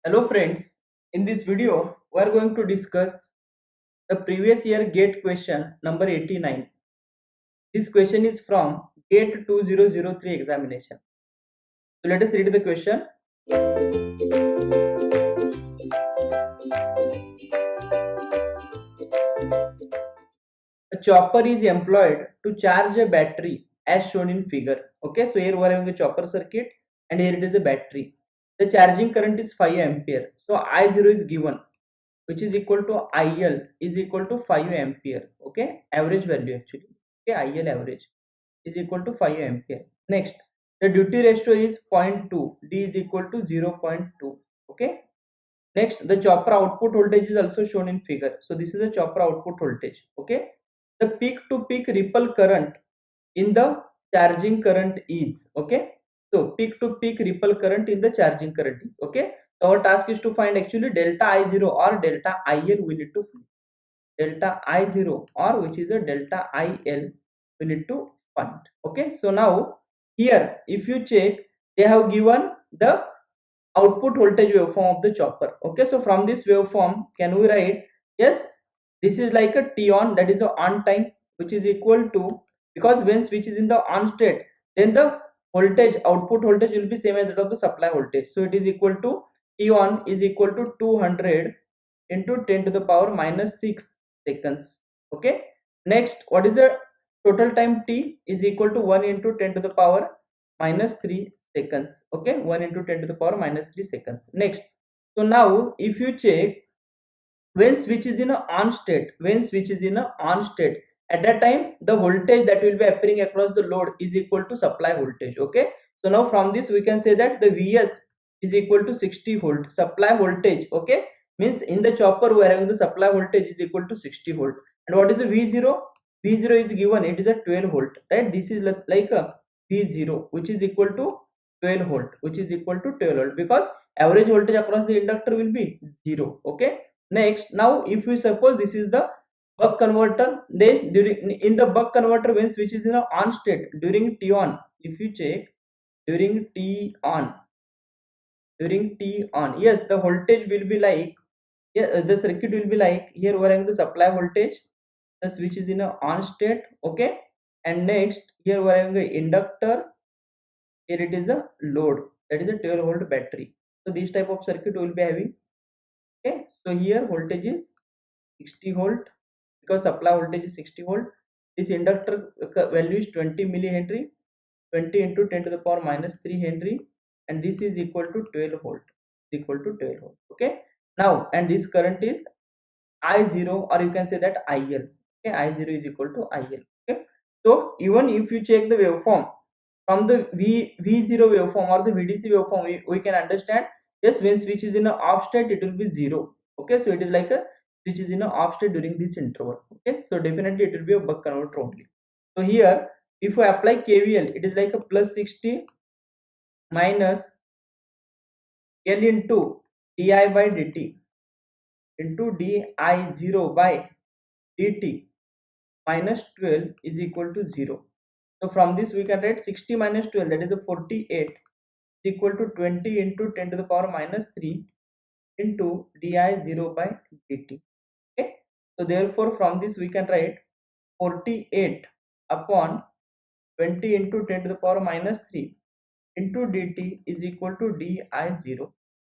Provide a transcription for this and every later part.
Hello friends, in this video we are going to discuss the previous year GATE question number 89. This question is from GATE 2003 examination. So let us read the question. A chopper is employed to charge a battery as shown in figure. Okay, so here we are having a chopper circuit and here it is a battery. The charging current is 5 ampere. So I0 is given, which is equal to IL is equal to 5 ampere. Okay, average value actually. Okay, IL average is equal to 5 ampere. Next, the duty ratio is 0.2, D is equal to 0.2. Okay. Next, the chopper output voltage is also shown in figure. So this is the chopper output voltage. Okay. The peak to peak ripple current in the charging current is, okay. So peak to peak ripple current in the charging current is, okay. So our task is to find actually delta I0 or delta IL. We need to find delta I0 or which is a delta IL we need to find. Okay, so now here if you check, they have given the output voltage waveform of the chopper. Okay, so from this waveform can we write, yes, this is like a T on, that is the on time, which is equal to, because when switch is in the on state, then the voltage, output voltage will be same as that of the supply voltage. So it is equal to T on is equal to 200 into 10 to the power minus 6 seconds. Okay, next what is the total time T is equal to 1 into 10 to the power minus 3 seconds. Okay, 1 into 10 to the power minus 3 seconds. Next, so now if you check, when switch is in a on state, when switch is in a on state, at that time the voltage that will be appearing across the load is equal to supply voltage. Okay, so now from this we can say that the Vs is equal to 60 volt supply voltage. Okay, means in the chopper we are having the supply voltage is equal to 60 volt. And what is the V0? V0 is given, it is a 12 volt, right? This is like a V0 which is equal to 12 volt, which is equal to 12 volt, because average voltage across the inductor will be 0. Okay, next, now if we suppose this is the buck converter, then during in the buck converter when switch is in a on state during T on, if you check during T on, yes, the voltage will be like, yeah, the circuit will be like, here we are having the supply voltage, the switch is in a on state. Okay, and next here we are having the inductor, here it is a load, that is a 12 volt battery. So this type of circuit we will be having. Okay, so here voltage is 60 volt, because supply voltage is 60 volt. This inductor value is 20 millihenry, 20 into 10 to the power minus 3 henry, and this is equal to 12 volt, equal to 12 volt. Okay, now and this current is I0, or you can say that IL. Okay, I0 is equal to IL. Okay, so even if you check the waveform from the V0 waveform or the VDC waveform, we can understand, yes, when switch is in a off state it will be 0. Okay, so it is like a switch is in a off state during this interval. Okay, so definitely it will be a buck converter only. So here if we apply KVL, it is like a plus 60 minus L into di by dt into di0 by dt minus 12 is equal to 0. So from this we can write 60 minus 12, that is a 48, is equal to 20 into 10 to the power minus 3 into di0 by dt. Okay, so therefore from this we can write 48 upon 20 into 10 to the power minus 3 into dt is equal to di0.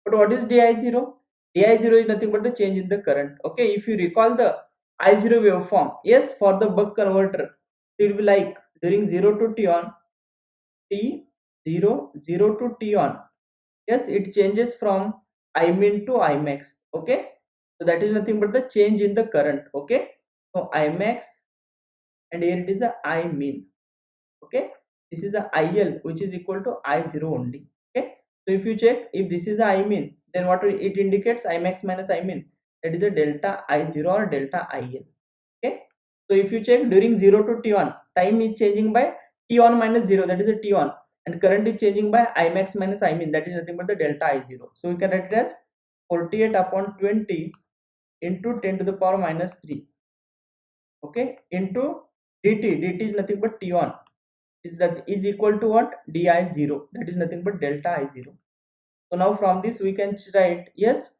But what is di0? Di0 is nothing but the change in the current. Okay, if you recall the I0 waveform, yes, for the buck converter it will be like during 0 to t on, t 0 0 to t on, yes, it changes from Imin to Imax. Okay, so that is nothing but the change in the current. Okay, so Imax, and here it is the Imin. Okay, this is the IL which is equal to I0 only. Okay, so if you check, if this is the Imin, then what it indicates, Imax minus Imin, that is the delta I0 or delta IL. Okay, so if you check during 0 to t on, time is changing by t on minus 0, that is a t on, and current is changing by Imax minus Imin, that is nothing but the delta I0. So we can write it as 48 upon 20 into 10 to the power minus 3. Okay, into dt is nothing but t on, is equal to what? Di0, that is nothing but delta I0. So now from this we can write, yes,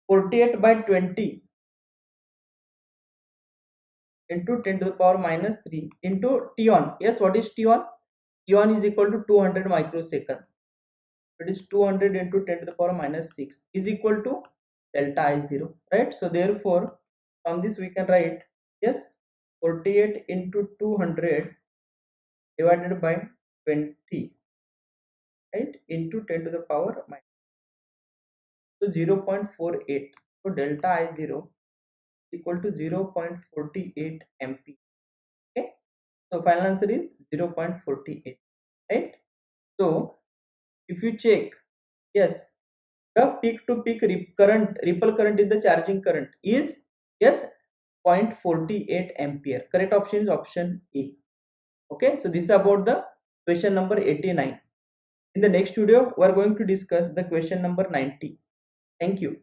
48 by 20 into 10 to the power minus 3 into T on. Yes, what is T on? T on is equal to 200 microsecond. It is 200 into 10 to the power minus 6 is equal to delta I0, right? So therefore from this we can write, yes, 48 into 200 divided by 20, right, into 10 to the power minus, so 0.48. So delta I0 equal to 0.48 MP. Okay, so final answer is 0.48, right? So if you check, yes, the peak to peak ripple current in the charging current is, yes, 0.48 ampere. Correct option is option A. Okay, so this is about the question number 89. In the next video we are going to discuss the question number 90. Thank you.